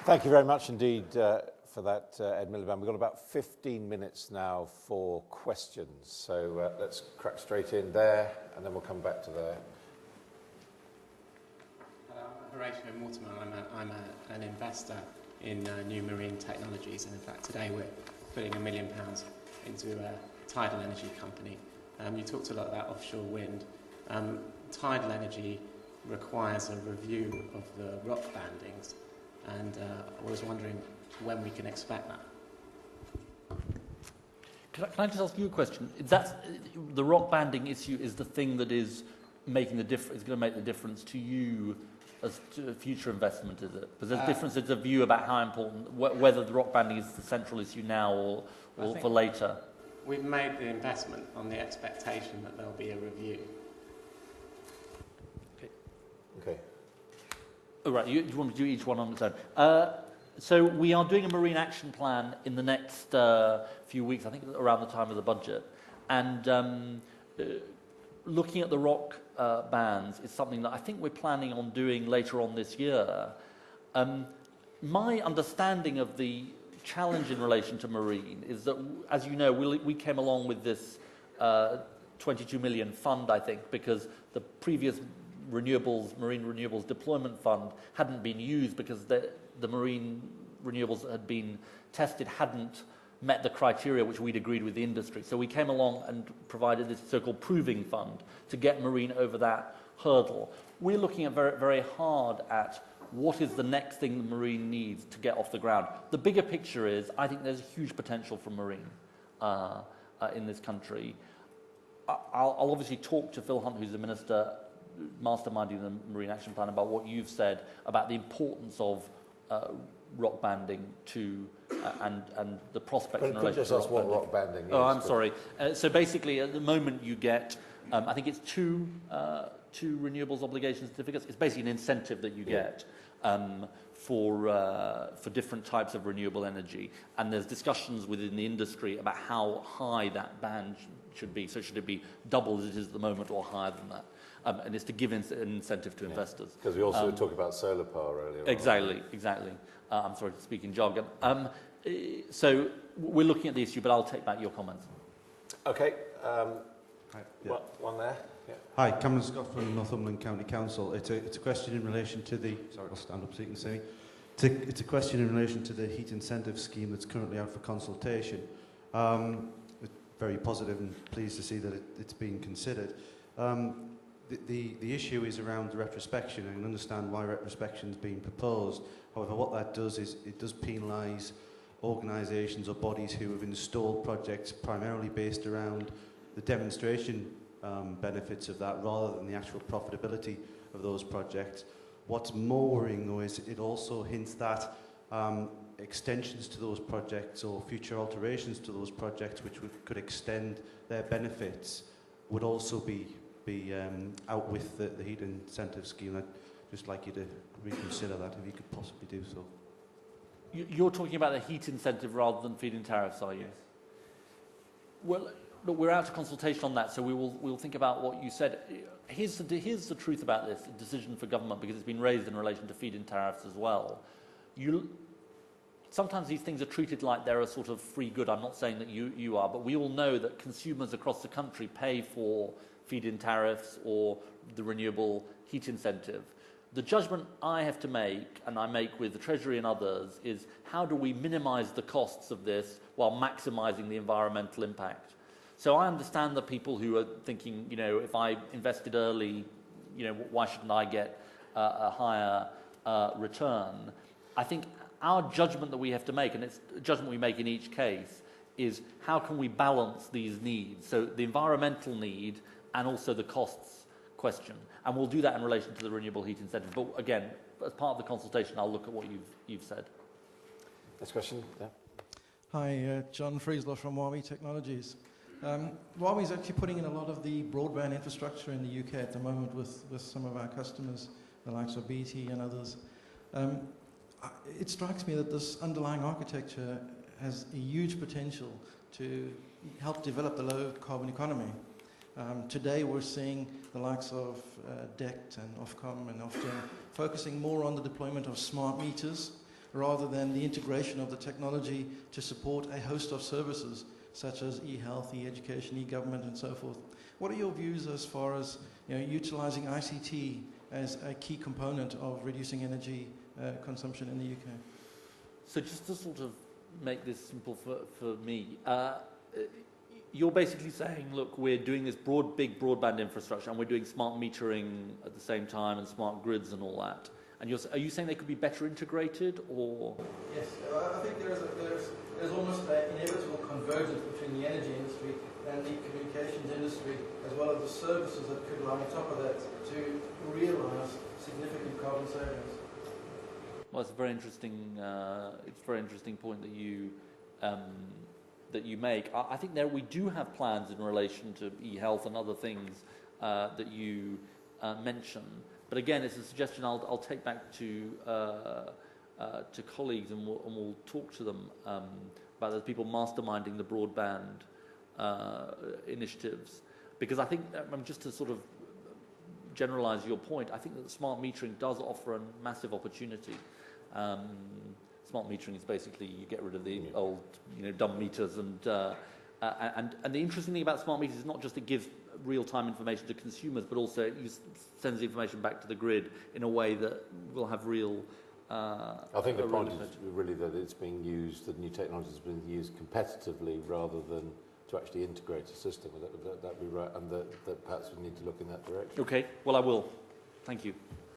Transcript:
Thank you very much indeed for that, Ed Milliband. We've got about 15 minutes now for questions. So let's crack straight in there, and then we'll come back to there. Hello, I'm Horatio Mortimer. I'm an investor in new marine technologies, and in fact today we're putting £1 million into a tidal energy company. You talked a lot about offshore wind. Tidal energy requires a review of the rock bandings, and I was wondering when we can expect that. Can I just ask you a question? The rock banding issue is the thing that is making the difference. Is going to make the difference to you as to future investment, is it? Because there's a difference. There's a view about how important, whether the rock banding is the central issue now or for later. We've made the investment on the expectation that there'll be a review. Okay. All right, you want to do each one on its own. So we are doing a marine action plan in the next few weeks, I think around the time of the budget. And looking at the rock bands is something that I think we're planning on doing later on this year. My understanding of the challenge in relation to marine is that, as you know, we came along with this 22 million fund, I think, because the previous marine renewables deployment fund hadn't been used because the marine renewables that had been tested hadn't met the criteria which we'd agreed with the industry. So we came along and provided this so-called proving fund to get marine over that hurdle. We're looking at very, very hard at what is the next thing the marine needs to get off the ground. The bigger picture is, I think there's huge potential for marine in this country. I'll obviously talk to Phil Hunt, who's the Minister masterminding the Marine Action Plan, about what you've said about the importance of rock banding to and the prospects in relation to just ask what rock banding is. Oh, I'm sorry. So basically, at the moment, you get, I think it's two renewables obligation certificates. It's basically an incentive that you get for different types of renewable energy, and there's discussions within the industry about how high that band should be. So should it be double as it is at the moment, or higher than that? And it's to give an incentive to investors. Because we also talked about solar power earlier. Exactly. I'm sorry to speak in jargon. So we're looking at the issue, but I'll take back your comments. Okay. Yeah. One there. Yeah. Hi, Cameron Scott from Northumberland County Council. It's a question in relation to the... Sorry, I'll stand up so you can see me. It's a question in relation to the heat incentive scheme that's currently out for consultation. Very positive and pleased to see that it's being considered. The issue is around the retrospection. I can understand why retrospection is being proposed. However, what that does is it does penalise organisations or bodies who have installed projects primarily based around the demonstration benefits of that rather than the actual profitability of those projects. What's more worrying, though, is it also hints that extensions to those projects or future alterations to those projects which could extend their benefits would also be out with the heat incentive scheme. I'd just like you to reconsider that if you could possibly do so. You're talking about the heat incentive rather than feed-in tariffs, are you? Well, look, we're out of consultation on that, so we'll think about what you said. Here's the truth about this decision for government, because it's been raised in relation to feed-in tariffs as well. Sometimes these things are treated like they're a sort of free good. I'm not saying that you are, but we all know that consumers across the country pay for feed-in tariffs or the renewable heat incentive. The judgment I have to make, and I make with the Treasury and others, is how do we minimise the costs of this while maximising the environmental impact? So I understand the people who are thinking, if I invested early, why shouldn't I get a higher return? I think our judgment that we have to make, and it's a judgment we make in each case, is how can we balance these needs? So the environmental need and also the costs question. And we'll do that in relation to the renewable heat incentive. But again, as part of the consultation, I'll look at what you've said. Next question. Yeah. Hi, John Friesler from Huawei Technologies. Huawei is actually putting in a lot of the broadband infrastructure in the UK at the moment with some of our customers, the likes of BT and others. It strikes me that this underlying architecture has a huge potential to help develop the low carbon economy. Today we're seeing the likes of DECT and Ofcom and Ofgem focusing more on the deployment of smart meters, rather than the integration of the technology to support a host of services such as e-health, e-education, e-government, and so forth. What are your views as far as utilizing ICT as a key component of reducing energy consumption in the UK? So just to sort of make this simple for me, you're basically saying, look, we're doing this big broadband infrastructure, and we're doing smart metering at the same time, and smart grids and all that. And are you saying they could be better integrated, or? Yes, I think there's almost an inevitable convergence between the energy industry and the communications industry, as well as the services that could lie on top of that to realise significant carbon savings. Well, it's a very interesting. It's a very interesting point that you make. I think we do have plans in relation to e-health and other things that you mention. But again, it's a suggestion I'll take back to colleagues, and we'll talk to them about those people masterminding the broadband initiatives. Because I think, just to sort of generalise your point, I think that smart metering does offer a massive opportunity. Smart metering is basically you get rid of the old, dumb meters, and the interesting thing about smart meters is not just it gives real-time information to consumers, but also it sends the information back to the grid in a way that will have real. I think the point is really that it's being used, that new technology is being used competitively rather than to actually integrate a system. Would that be right? And that perhaps we need to look in that direction. Okay. Well, I will. Thank you.